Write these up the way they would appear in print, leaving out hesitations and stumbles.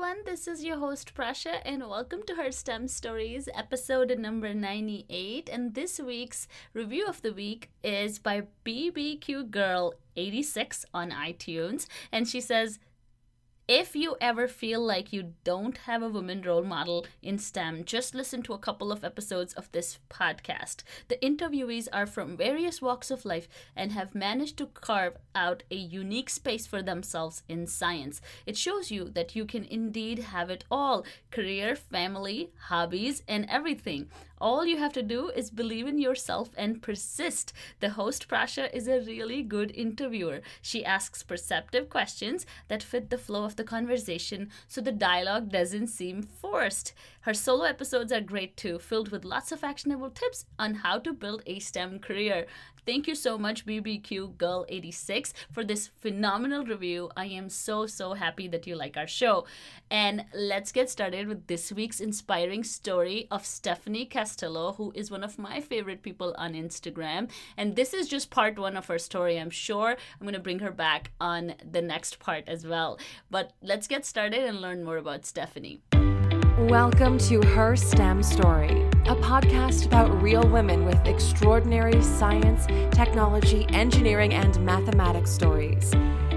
everyone. This is your host Prasha, and welcome to her STEM Stories, episode number 98. And this week's review of the week is by BBQ Girl 86 on iTunes. And she says, if you ever feel like you don't have a woman role model in STEM, just listen to a couple of episodes of this podcast. The interviewees are from various walks of life and have managed to carve out a unique space for themselves in science. It shows you that you can indeed have it all: career, family, hobbies, and everything. All you have to do is believe in yourself and persist. The host, Prasha, is a really good interviewer. She asks perceptive questions that fit the flow of the conversation so the dialogue doesn't seem forced. Her solo episodes are great too, filled with lots of actionable tips on how to build a STEM career. Thank you so much, BBQ Girl 86, for this phenomenal review. I am so happy that you like our show. And let's get started with this week's inspiring story of Stephanie Castillo, who is one of my favorite people on Instagram. And this is just part one of her story. I'm sure I'm going to bring her back on the next part as well. But let's get started and learn more about Stephanie. Welcome to Her STEM Story, a podcast about real women with extraordinary science, technology, engineering, and mathematics stories.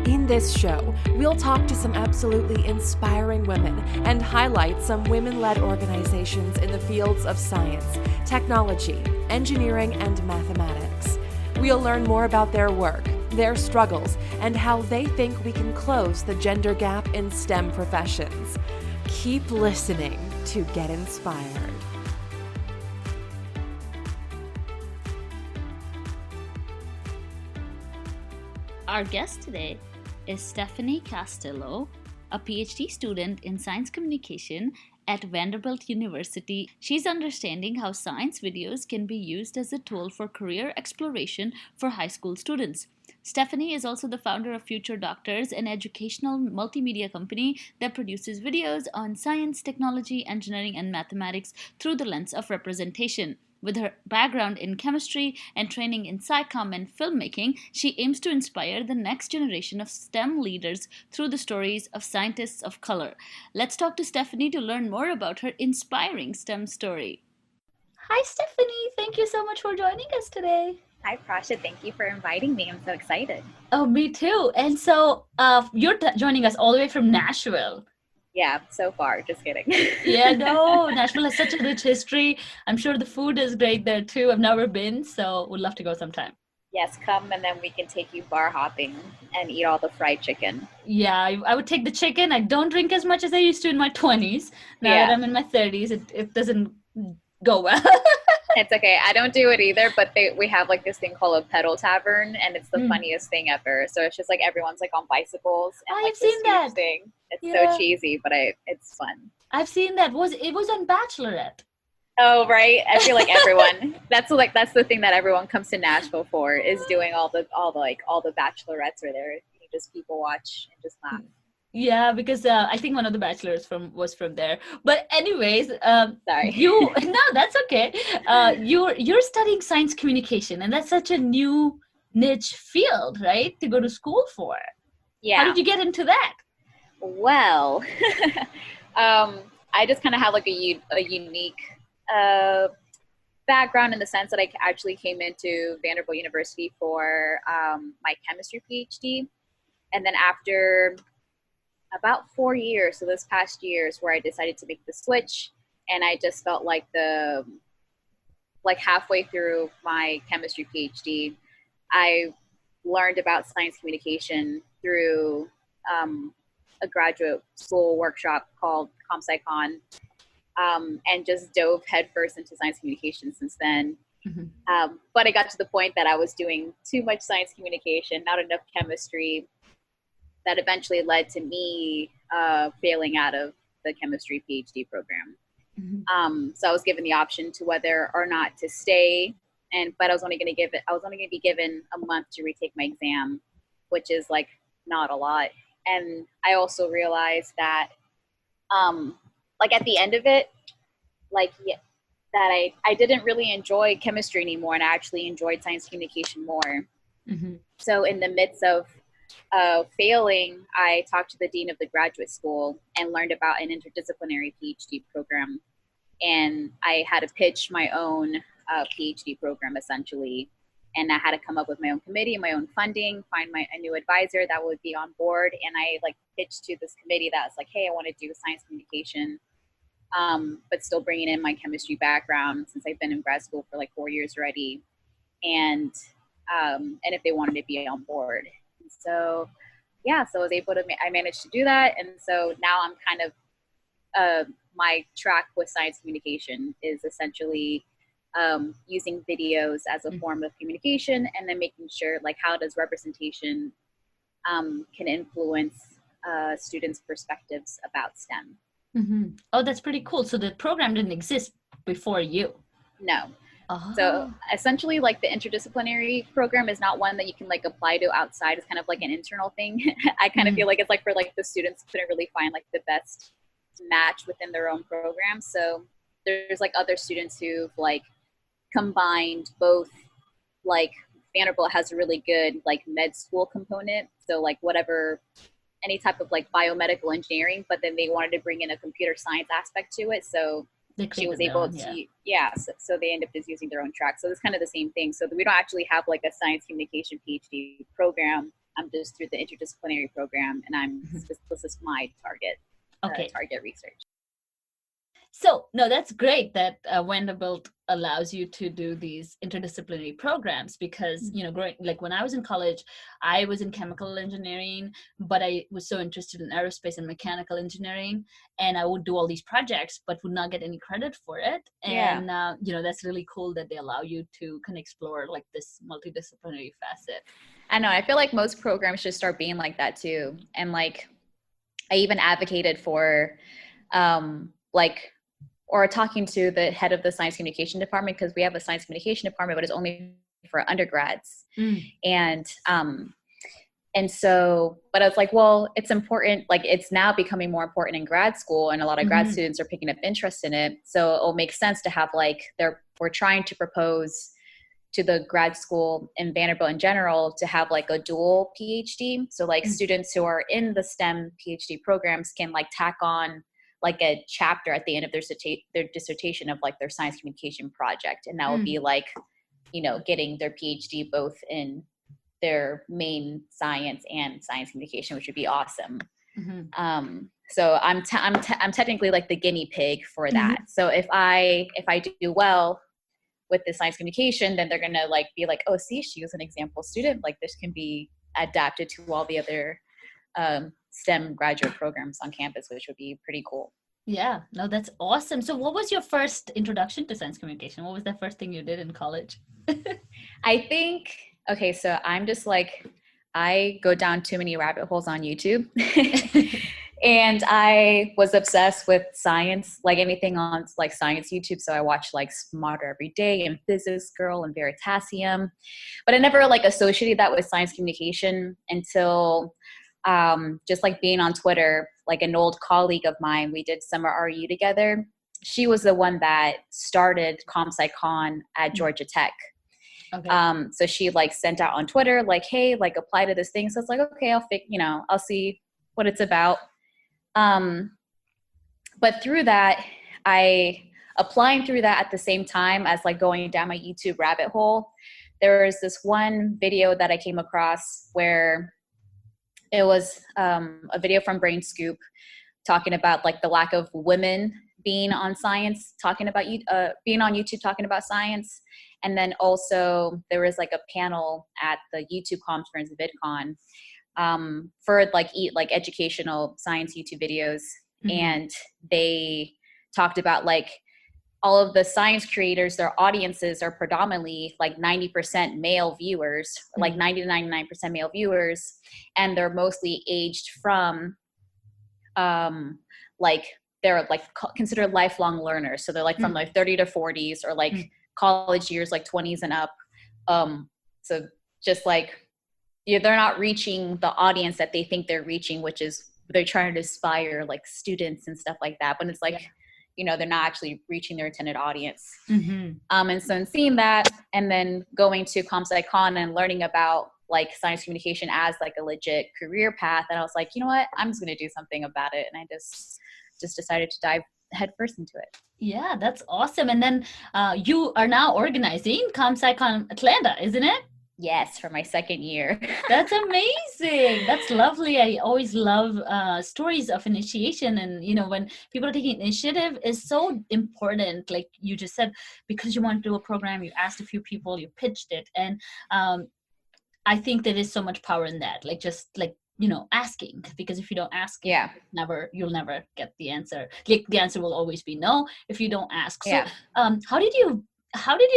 In this show, we'll talk to some absolutely inspiring women and highlight some women-led organizations in the fields of science, technology, engineering, and mathematics. We'll learn more about their work, their struggles, and how they think we can close the gender gap in STEM professions. Keep listening to get inspired. Our guest today is Stephanie Castillo, a Ph.D. student in science communication at Vanderbilt University. She's understanding how science videos can be used as a tool for career exploration for high school students. Stephanie is also the founder of Phuture Doctors, an educational multimedia company that produces videos on science, technology, engineering, and mathematics through the lens of representation. With her background in chemistry and training in SciComm and filmmaking, she aims to inspire the next generation of STEM leaders through the stories of scientists of color. Let's talk to Stephanie to learn more about her inspiring STEM story. Hi, Stephanie. Thank you so much for joining us today. Hi, Prasha. Thank you for inviting me. I'm so excited. Oh, me too. And so you're joining us all the way from Nashville. Yeah, so far. Just kidding. Yeah, no, Nashville has such a rich history. I'm sure the food is great there too. I've never been, so would love to go sometime. Yes, come and then we can take you bar hopping and eat all the fried chicken. Yeah, I would take the chicken. I don't drink as much as I used to in my 20s. Now that I'm in my 30s, it doesn't go well. It's okay. I don't do it either, but we have like this thing called a pedal tavern, and it's the funniest thing ever. So it's just like everyone's like on bicycles. And, like, I've seen that thing. It's so cheesy, but it's fun. I've seen that. It was on Bachelorette. Oh, right. I feel like everyone. that's the thing that everyone comes to Nashville for, is doing all the bachelorettes are there. You just people watch and just laugh. Yeah, because I think one of the bachelors was from there. But anyways, sorry. No, that's okay. You're studying science communication, and that's such a new niche field, right? To go to school for. Yeah. How did you get into that? Well, I just kind of have like a unique background in the sense that I actually came into Vanderbilt University for my chemistry Ph.D. And then after about 4 years, so this past year is where I decided to make the switch, and I just felt like halfway through my chemistry PhD, I learned about science communication through a graduate school workshop called SciComm, and just dove headfirst into science communication since then. Mm-hmm. But I got to the point that I was doing too much science communication, not enough chemistry, that eventually led to me failing out of the chemistry PhD program. Mm-hmm. So I was given the option to whether or not to stay, but I was only going to be given a month to retake my exam, which is like not a lot. And I also realized that, like at the end of it, that I didn't really enjoy chemistry anymore, and I actually enjoyed science communication more. Mm-hmm. So in the midst of failing, I talked to the dean of the graduate school and learned about an interdisciplinary PhD program. And I had to pitch my own PhD program essentially. And I had to come up with my own committee, my own funding, find a new advisor that would be on board. And I like pitched to this committee that was like, hey, I want to do science communication, but still bringing in my chemistry background since I've been in grad school for like 4 years already. And if they wanted to be on board. And so, yeah, so I was able to, I managed to do that. And so now I'm kind of, my track with science communication is essentially using videos as a form of communication, and then making sure like how does representation can influence students' perspectives about STEM. Mm-hmm. Oh, that's pretty cool. So the program didn't exist before you? No. Oh. So essentially like the interdisciplinary program is not one that you can like apply to outside. It's kind of like an internal thing. I kind of feel like it's like for like the students couldn't really find like the best match within their own program. So there's like other students who've like combined both, like Vanderbilt has a really good like med school component. So like whatever, any type of like biomedical engineering, but then they wanted to bring in a computer science aspect to it. So she was able to, so they end up just using their own track. So it's kind of the same thing. So we don't actually have like a science communication PhD program. I'm just through the interdisciplinary program, and this is my target, target research. So, no, that's great that Vanderbilt allows you to do these interdisciplinary programs because, you know, like when I was in college, I was in chemical engineering, but I was so interested in aerospace and mechanical engineering, and I would do all these projects, but would not get any credit for it. And, you know, that's really cool that they allow you to kind of explore like this multidisciplinary facet. I know. I feel like most programs should start being like that too. And like, I even advocated for or talking to the head of the science communication department, because we have a science communication department, but it's only for undergrads. And so, but I was like, well, it's important. Like it's now becoming more important in grad school, and a lot of grad students are picking up interest in it. So it'll make sense to have like, we're trying to propose to the grad school in Vanderbilt in general to have like a dual PhD. So like students who are in the STEM PhD programs can like tack on like a chapter at the end of their dissertation of like their science communication project. And that would be like, you know, getting their PhD both in their main science and science communication, which would be awesome. So I'm technically like the guinea pig for that. So if I do well with the science communication, then they're going to like be like, oh, see, she was an example student. Like this can be adapted to all the other STEM graduate programs on campus, which would be pretty cool. Yeah, no, that's awesome. So what was your first introduction to science communication? What was the first thing you did in college? I think, okay, so I'm just like, I go down too many rabbit holes on YouTube. And I was obsessed with science, like anything on like science YouTube. So I watched like Smarter Every Day and Physics Girl and Veritasium, but I never like associated that with science communication until just like being on Twitter. Like an old colleague of mine, we did summer RU together. She was the one that started ComSciCon at Georgia Tech. Okay. So she like sent out on Twitter, like, hey, like apply to this thing. So it's like, okay, I'll see what it's about. But through that, applying through that at the same time as like going down my YouTube rabbit hole, there was this one video that I came across where it was a video from Brain Scoop talking about like the lack of women being on science, being on YouTube talking about science. And then also there was like a panel at the YouTube conference, VidCon, for like educational science YouTube videos. And they talked about like all of the science creators, their audiences are predominantly like 90% male viewers, like 90 to 99% male viewers. And they're mostly aged from, like they're like considered lifelong learners. So they're like from like 30 to 40s or like college years, like 20s and up. So just like, they're not reaching the audience that they think they're reaching, which is they're trying to inspire like students and stuff like that. But it's like, you know, they're not actually reaching their intended audience. And so in seeing that, and then going to ComSciCon and learning about like science communication as like a legit career path. And I was like, you know what, I'm just going to do something about it. And I just decided to dive headfirst into it. Yeah, that's awesome. And then you are now organizing ComSciCon Atlanta, isn't it? Yes, for my second year. That's amazing. That's lovely. I always love stories of initiation. And, you know, when people are taking initiative is so important. Like you just said, because you want to do a program, you asked a few people, you pitched it. And I think there is so much power in that. Like, just like, you know, asking, because if you don't ask, yeah, you'll never get the answer. Like the answer will always be no if you don't ask. So yeah. how did you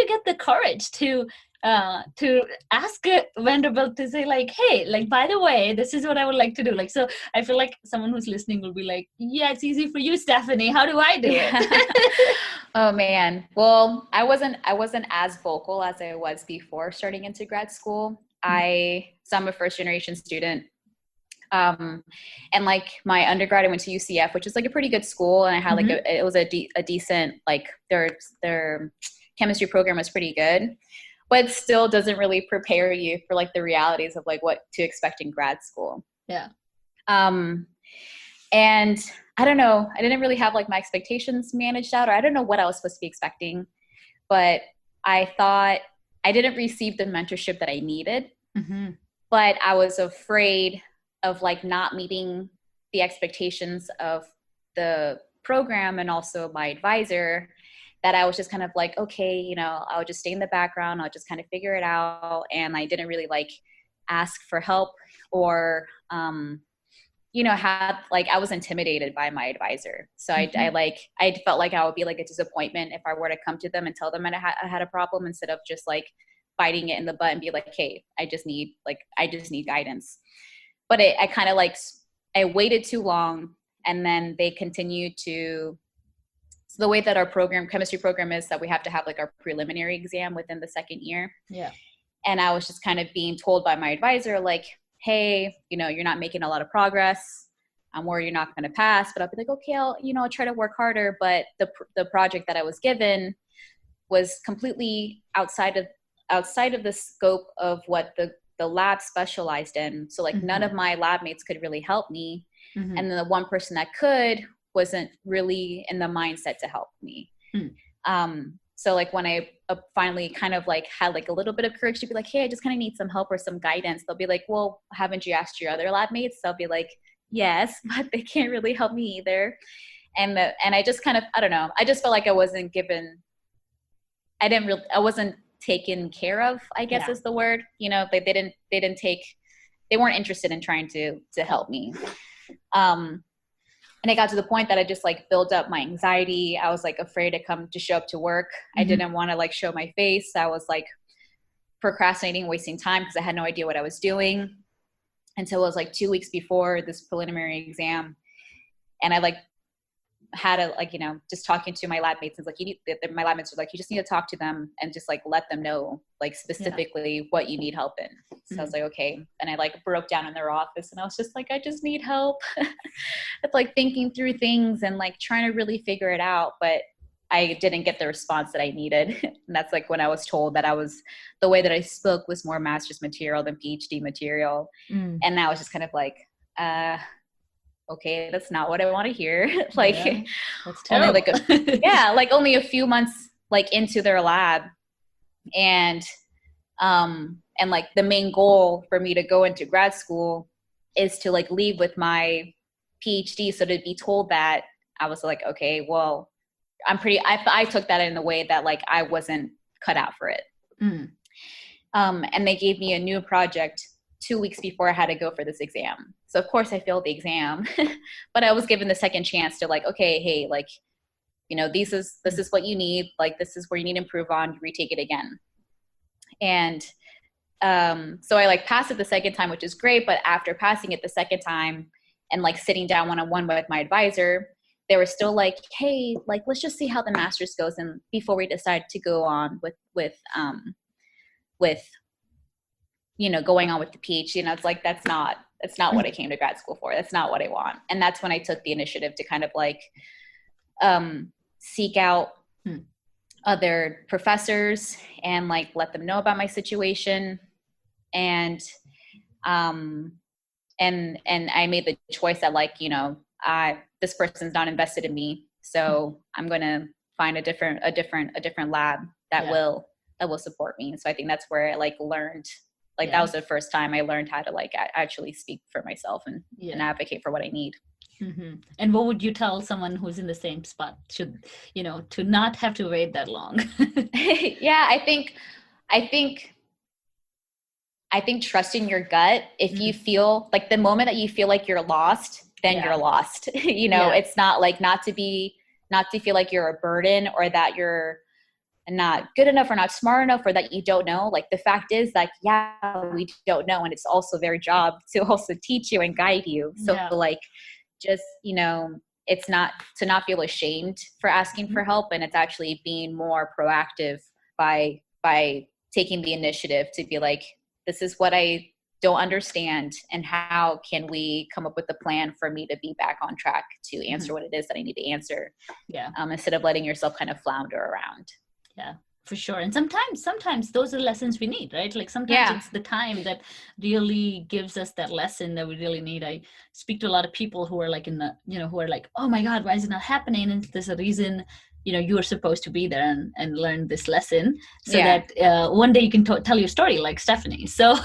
get the courage to ask Vanderbilt to say like, hey, like, by the way, this is what I would like to do. Like, so I feel like someone who's listening will be like, yeah, it's easy for you, Stephanie. How do I do it? Oh man. Well, I wasn't as vocal as I was before starting into grad school. So I'm a first generation student. And like my undergrad, I went to UCF, which is like a pretty good school. And I had like it was a decent, like their chemistry program was pretty good, but it still doesn't really prepare you for like the realities of like what to expect in grad school. Yeah. And I don't know, I didn't really have like my expectations managed out, or I don't know what I was supposed to be expecting, but I thought I didn't receive the mentorship that I needed, but I was afraid of like not meeting the expectations of the program and also my advisor, that I was just kind of like, okay, you know, I'll just stay in the background. I'll just kind of figure it out. And I didn't really like ask for help, or, you know, I was intimidated by my advisor. So I felt like I would be like a disappointment if I were to come to them and tell them I had a problem, instead of just like biting it in the butt and be like, hey, I just need guidance. But I kind of like, I waited too long, and then they continued to, so the way that our chemistry program is that we have to have like our preliminary exam within the second year. Yeah. And I was just kind of being told by my advisor, like, hey, you know, you're not making a lot of progress. I'm worried you're not going to pass, but I'll be like, okay, I'll try to work harder. But the project that I was given was completely outside of the scope of what the lab specialized in. So like none of my lab mates could really help me. And then the one person that could wasn't really in the mindset to help me. So like when I finally kind of like had like a little bit of courage to be like, hey, I just kind of need some help or some guidance, they'll be like, well, haven't you asked your other lab mates? I'll be like, yes, but they can't really help me either. And I just kind of, I don't know, I just felt like I wasn't I wasn't taken care of, I guess is the word. You know, like they weren't interested in trying to help me. And it got to the point that I just like built up my anxiety. I was like afraid to show up to work. I didn't want to like show my face. I was like procrastinating, wasting time, because I had no idea what I was doing, until it was like 2 weeks before this preliminary exam. And I like had a, like, you know, just talking to my lab mates, and like, my lab mates were like, you just need to talk to them and just like let them know like specifically what you need help in. So I was like, okay. And I like broke down in their office, and I was just like, I just need help. It's like thinking through things and like trying to really figure it out, but I didn't get the response that I needed. And that's like when I was told that the way that I spoke was more master's material than PhD material. And I was just kind of like, okay, that's not what I want to hear. Like, that's terrible. Only a few months like into their lab, and like the main goal for me to go into grad school is to like leave with my PhD. So to be told that, I was like, okay, well, I took that in a way that like I wasn't cut out for it. And they gave me a new project 2 weeks before I had to go for this exam. So of course I failed the exam, but I was given the second chance to like, okay, hey, like, you know, this is what you need. Like, this is where you need to improve on, retake it again. And so I like passed it the second time, which is great. But after passing it the second time and like sitting down one-on-one with my advisor, they were still like, hey, like, let's just see how the master's goes, and before we decide to go on with you know, going on with the PhD. And I was like, that's not what I came to grad school for. That's not what I want. And that's when I took the initiative to kind of like seek out other professors and like let them know about my situation. And and I made the choice that, like, you know, this person's not invested in me, so I'm going to find a different lab that will support me. So I think that's where I like learned, like that was the first time I learned how to like actually speak for myself and advocate for what I need. Mm-hmm. And what would you tell someone who's in the same spot, should, you know, to not have to wait that long? Yeah, I think trusting your gut. If you feel like, the moment that you feel like you're lost, then you're lost. You know, it's not like not to feel like you're a burden, or that you're not good enough or not smart enough, or that you don't know. Like, the fact is that, we don't know. And it's also their job to also teach you and guide you. So like, just, you know, it's not to not feel ashamed for asking for help. And it's actually being more proactive by taking the initiative to be like, this is what I don't understand, and how can we come up with a plan for me to be back on track to answer what it is that I need to answer. Instead of letting yourself kind of flounder around. Yeah, for sure. And sometimes those are lessons we need, right? Like sometimes it's the time that really gives us that lesson that we really need. I speak to a lot of people who are like who are like, oh my God, why is it not happening? And there's a reason, you know, you're supposed to be there and learn this lesson, so that one day you can tell your story like Stephanie. So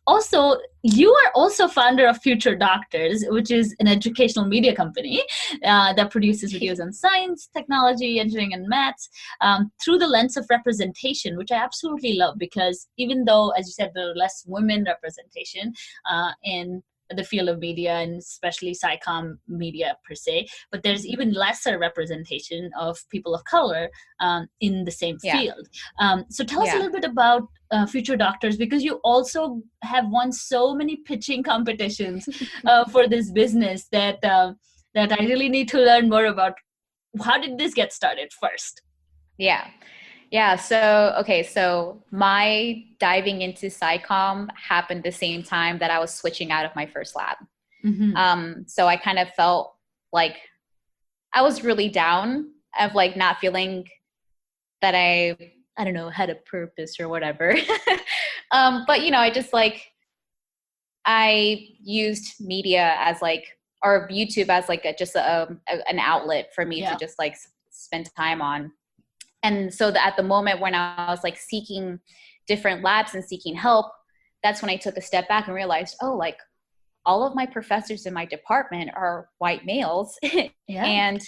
also, you are also founder of Phuture Doctors, which is an educational media company that produces videos on science, technology, engineering, and maths through the lens of representation, which I absolutely love, because even though, as you said, there are less women representation in the field of media, and especially SciComm media per se, but there's even lesser representation of people of color in the same field. So tell us a little bit about Phuture Doctors, because you also have won so many pitching competitions for this business that I really need to learn more about. How did this get started first? So my diving into SciComm happened the same time that I was switching out of my first lab. So I kind of felt like I was really down, of like not feeling that I don't know, had a purpose or whatever. But you know, I used media as like, or YouTube as like an outlet for me to just like spend time on. And so at the moment when I was like seeking different labs and seeking help, that's when I took a step back and realized, oh, like all of my professors in my department are white males. And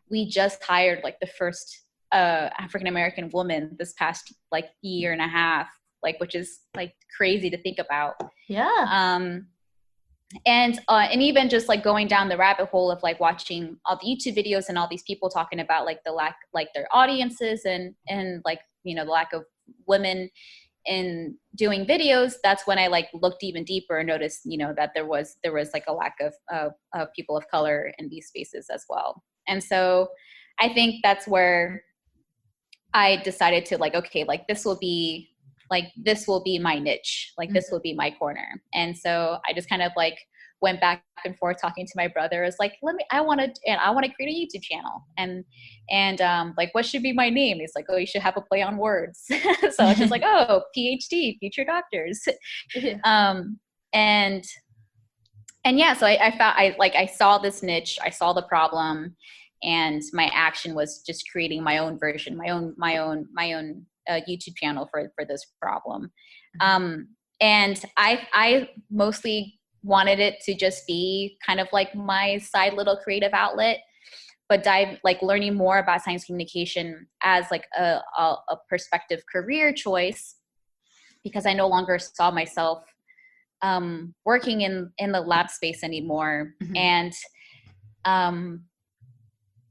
we just hired like the first African-American woman this past like year and a half, like, which is like crazy to think about. And even just like going down the rabbit hole of like watching all the YouTube videos and all these people talking about like the lack, like their audiences and like, you know, the lack of women in doing videos. That's when I like looked even deeper and noticed, you know, that there was like a lack of people of color in these spaces as well. And so I think that's where I decided to like, okay, like this will be my niche, like this will be my corner. And so I just kind of like went back and forth talking to my brother. I was like, I want to create a YouTube channel, and like, what should be my name? He's like, oh, you should have a play on words. So I was just like, oh, Ph.D, Phuture Doctors. And yeah, so I saw this niche, I saw the problem, and my action was just creating my own version, my own YouTube channel for this problem. And I mostly wanted it to just be kind of like my side little creative outlet, but learning more about science communication as like a prospective career choice, because I no longer saw myself working in the lab space anymore. And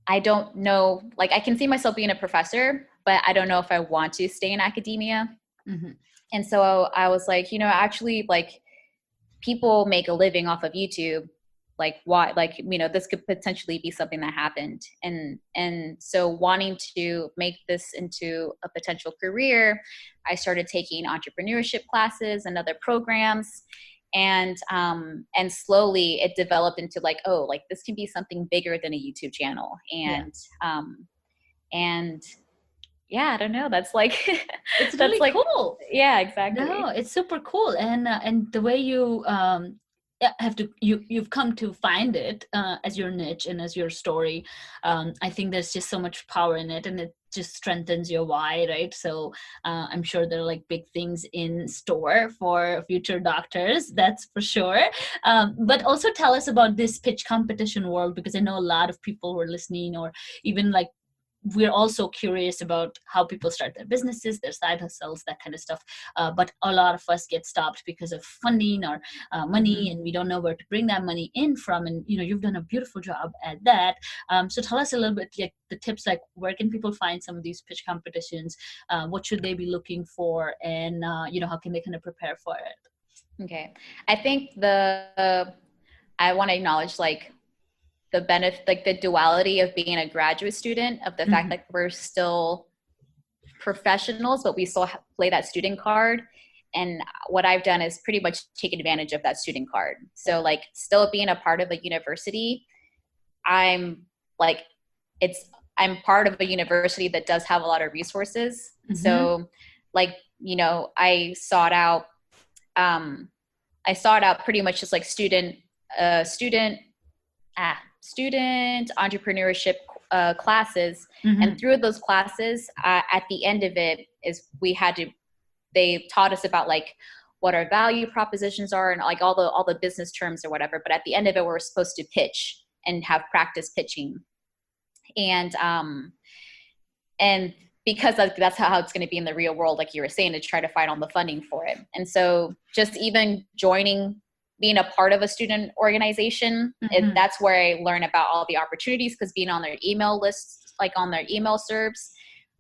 I don't know, like I can see myself being a professor, but I don't know if I want to stay in academia. And so I was like, you know, actually, like people make a living off of YouTube. Like why, like, you know, this could potentially be something that happened. And so wanting to make this into a potential career, I started taking entrepreneurship classes and other programs. And slowly it developed into like, oh, like this can be something bigger than a YouTube channel. And yeah, I don't know. That's like, It's that's really like, cool. yeah, exactly. No, it's super cool, and the way you you've come to find it as your niche and as your story. I think there's just so much power in it, and it just strengthens your why, right? So I'm sure there are like big things in store for Phuture Doctors, that's for sure. But also tell us about this pitch competition world, because I know a lot of people who are listening, or even like we're also curious about how people start their businesses, their side hustles, that kind of stuff. But a lot of us get stopped because of funding or money, and we don't know where to bring that money in from. And you've done a beautiful job at that. So tell us a little bit, like the tips, like where can people find some of these pitch competitions? What should they be looking for, and how can they kind of prepare for it? Okay, I think I want to acknowledge like the benefit, like the duality of being a graduate student, of the fact that we're still professionals, but we still play that student card. And what I've done is pretty much take advantage of that student card. So like still being a part of a university, I'm part of a university that does have a lot of resources. So like, I sought out pretty much just like student entrepreneurship classes. And through those classes, at the end of it is they taught us about like what our value propositions are and like all the business terms or whatever. But at the end of it, we're supposed to pitch and have practice pitching. And because that's how it's going to be in the real world, like you were saying, to try to find all the funding for it. And so just even being a part of a student organization, that's where I learn about all the opportunities, because being on their email lists, like on their email serves,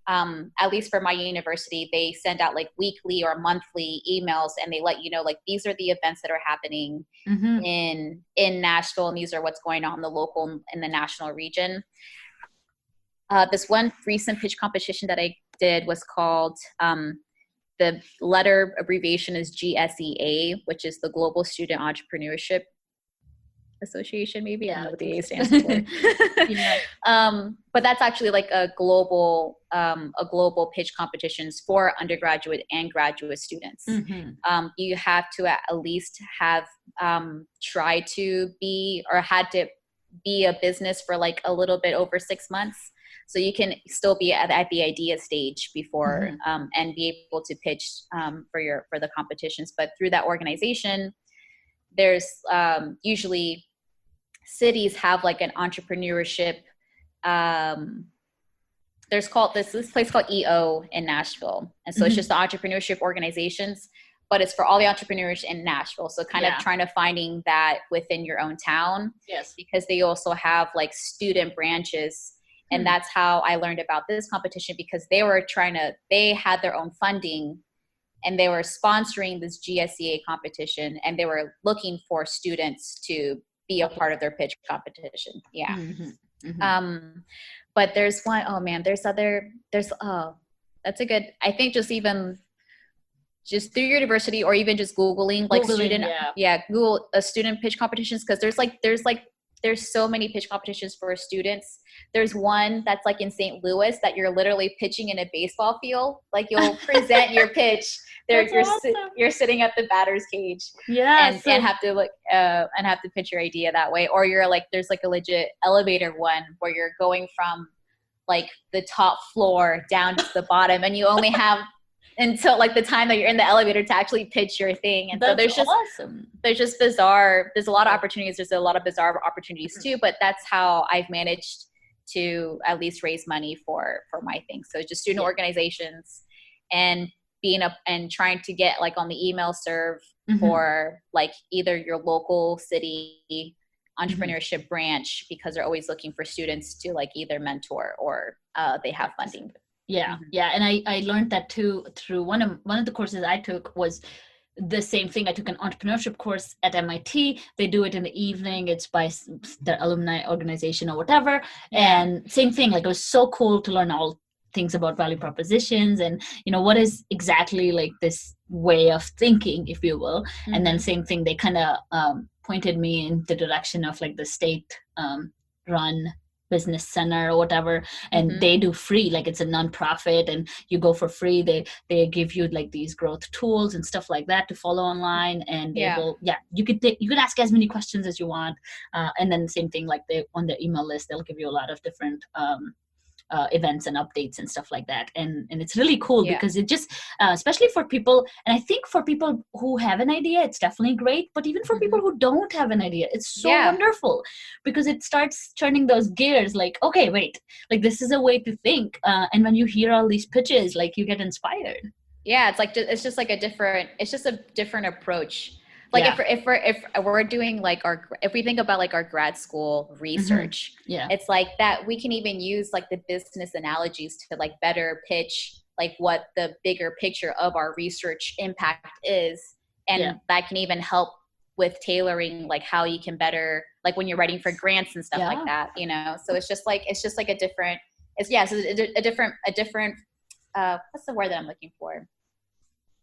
at least for my university, they send out like weekly or monthly emails, and they let you know, like, these are the events that are happening in Nashville, and these are what's going on in the local and the national region. This one recent pitch competition that I did was called, the letter abbreviation is GSEA, which is the Global Student Entrepreneurship Association, maybe. Yeah, I don't know what the A stands for. Yeah. But that's actually like a global pitch competitions for undergraduate and graduate students. You have to at least have tried to be, or had to be a business for like a little bit over 6 months. So you can still be at the idea stage before and be able to pitch for the competitions. But through that organization, there's usually cities have like an entrepreneurship. There's this place called EO in Nashville, and so it's just the entrepreneurship organizations, but it's for all the entrepreneurs in Nashville. So kind of trying to finding that within your own town. Yes, because they also have like student branches. And that's how I learned about this competition, because they had their own funding, and they were sponsoring this GSEA competition, and they were looking for students to be a part of their pitch competition. Yeah. But there's one, that's a good, I think just through your university, or even just Googling Google student pitch competitions. Cause there's so many pitch competitions for students. There's one that's like in St. Louis that you're literally pitching in a baseball field. Like you'll present your pitch there. You're sitting at the batter's cage. Yeah. And have to pitch your idea that way. Or you're like, there's like a legit elevator one where you're going from like the top floor down to the bottom, and you only have until like the time that you're in the elevator to actually pitch your thing. And that's awesome. There's a lot of opportunities. There's a lot of bizarre opportunities too, but that's how I've managed to at least raise money for my thing. So just student organizations, and and trying to get like on the email serve for like either your local city entrepreneurship branch, because they're always looking for students to like either mentor or they have funding. Yeah. And I learned that too through one of the courses I took was the same thing. I took an entrepreneurship course at MIT. They do it in the evening. It's by their alumni organization or whatever. And same thing, like it was so cool to learn all things about value propositions and, what is exactly like this way of thinking, if you will. And then same thing, they kind of pointed me in the direction of like the state run business center or whatever, and Mm-hmm. they do free, like it's a nonprofit and you go for free. They give you like these growth tools and stuff like that to follow online, and they Yeah. will, yeah, you could ask as many questions as you want, and then the same thing, like they on their email list they'll give you a lot of different events and updates and stuff like that, and it's really cool Yeah. because it just especially for people, and I think for people who have an idea it's definitely great, but even for people who don't have an idea it's so wonderful, because it starts turning those gears, like, okay, wait, like this is a way to think, and when you hear all these pitches, like you get inspired. Yeah, it's like it's just a different approach. Like if we're doing like if we think about like our grad school research, it's like that we can even use like the business analogies to like better pitch like what the bigger picture of our research impact is, and that can even help with tailoring like how you can better, like when you're writing for grants and stuff like that, you know. So it's just like a different, it's a different what's the word that I'm looking for?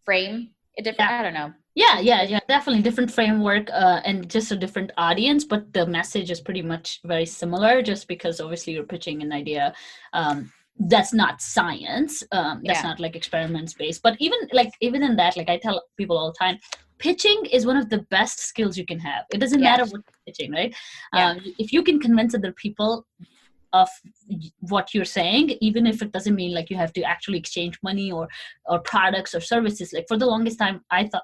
Frame, a different, I don't know. Yeah, definitely different framework, and just a different audience, but the message is pretty much very similar, just because obviously you're pitching an idea that's not science, that's not like experiments based, but even in that, like I tell people all the time, pitching is one of the best skills you can have. It doesn't matter what you're pitching, right? If you can convince other people of what you're saying, even if it doesn't mean like you have to actually exchange money or products or services. Like for the longest time I thought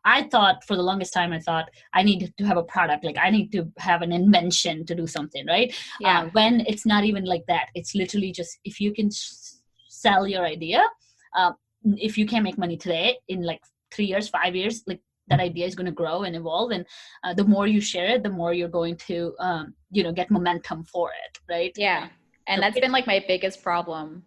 I needed to have a product, like I need to have an invention to do something, right? When it's not even like that. It's literally just, if you can sell your idea, if you can make money today, in like 3 years, 5 years, like that idea is going to grow and evolve, and the more you share it, the more you're going to get momentum for it, right? And so that's been like my biggest problem,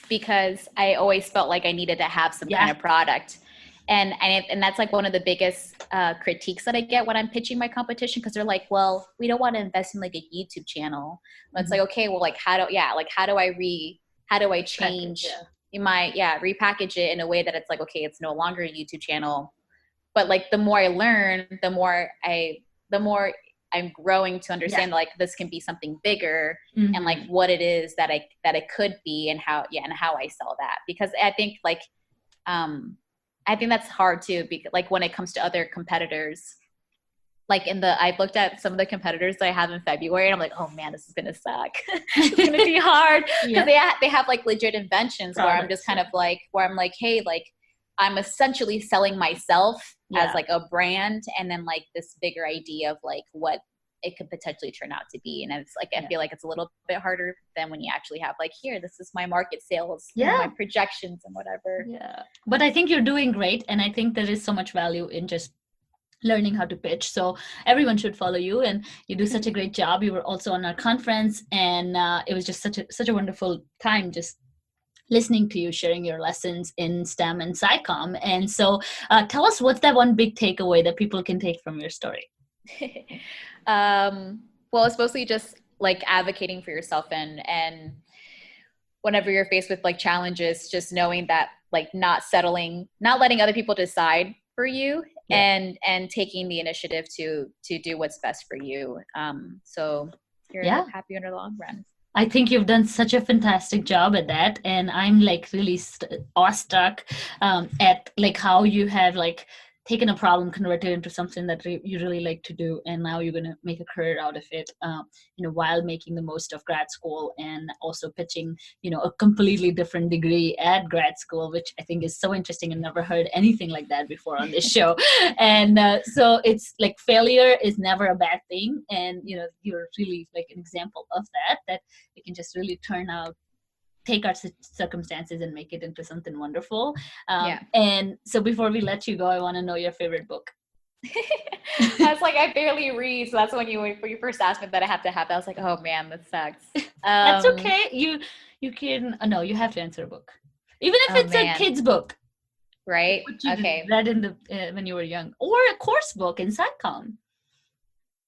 because I always felt like I needed to have some kind of product, and that's like one of the biggest critiques that I get when I'm pitching my competition, because they're like, well, we don't want to invest in like a YouTube channel. But it's like, okay, well, like how do I change repackage it in a way that it's like, okay, it's no longer a YouTube channel. But like the more I learn, the more I'm growing to understand like this can be something bigger, and like what it is that it could be, and how I sell that. Because I think like I think that's hard too, because like when it comes to other competitors, like I've looked at some of the competitors that I have in February, and I'm like, oh man, this is gonna suck. It's gonna be hard, because they have like legit inventions where I'm just kind of like, where I'm like, hey, like I'm essentially selling myself as like a brand, and then like this bigger idea of like what it could potentially turn out to be. And it's like, I feel like it's a little bit harder than when you actually have like, here, this is my market sales, my projections and whatever. But I think you're doing great, and I think there is so much value in just learning how to pitch. So everyone should follow you, and you do such a great job. You were also on our conference, and it was just such a wonderful time just listening to you sharing your lessons in STEM and SciComm. And so tell us, what's that one big takeaway that people can take from your story? Well, it's mostly just like advocating for yourself, and whenever you're faced with like challenges, just knowing that like not letting other people decide for you, and taking the initiative to do what's best for you. So you're happy in the long run. I think you've done such a fantastic job at that, and I'm like really awestruck at like how you have like taken a problem, converted it into something that you really like to do, and now you're going to make a career out of it, while making the most of grad school, and also pitching a completely different degree at grad school, which I think is so interesting. I've never heard anything like that before on this show. And so it's like failure is never a bad thing, and you're really like an example of that we can just really take our circumstances and make it into something wonderful. And so before we let you go, I want to know your favorite book. That's like, I barely read, so that's when you first asked me that I have to have that. I was like, oh man, that sucks. That's okay. You can no, you have to answer a book, even if it's a kid's book, right? Okay, read in the when you were young, or a course book in SciComm.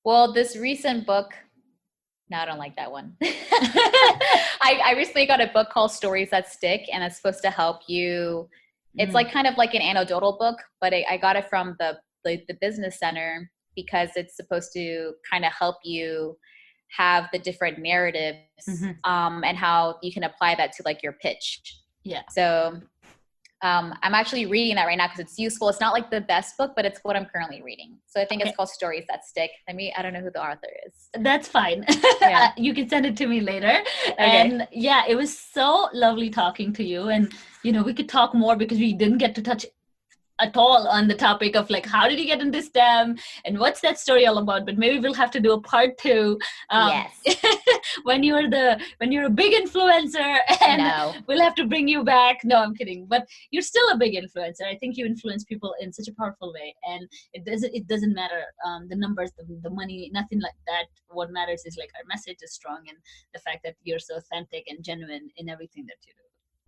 Well, this recent book. No, I don't like that one. I recently got a book called Stories That Stick, and it's supposed to help you. It's like kind of like an anecdotal book, but I got it from the business center, because it's supposed to kind of help you have the different narratives, and how you can apply that to like your pitch. Yeah. So I'm actually reading that right now because it's useful. It's not like the best book, but it's what I'm currently reading. So I think it's called Stories That Stick. I don't know who the author is. That's fine. Yeah. You can send it to me later. Okay. And yeah, it was so lovely talking to you. And, we could talk more because we didn't get to touch at all on the topic of like, how did you get into STEM and what's that story all about? But maybe we'll have to do a part 2. Yes. when you're a big influencer, and we'll have to bring you back. No, I'm kidding. But you're still a big influencer. I think you influence people in such a powerful way, and it doesn't matter the numbers, the money, nothing like that. What matters is like our message is strong, and the fact that you're so authentic and genuine in everything that you do.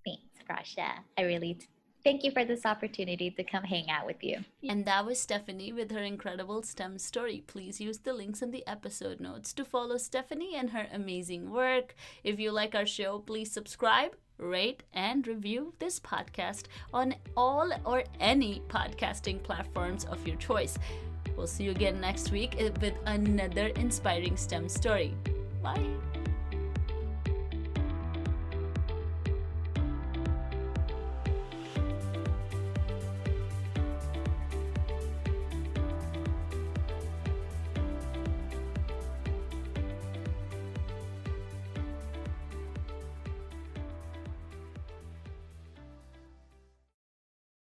Thanks, Rasha. I really thank you for this opportunity to come hang out with you. And that was Stephanie with her incredible STEM story. Please use the links in the episode notes to follow Stephanie and her amazing work. If you like our show, please subscribe, rate, and review this podcast on all or any podcasting platforms of your choice. We'll see you again next week with another inspiring STEM story. Bye.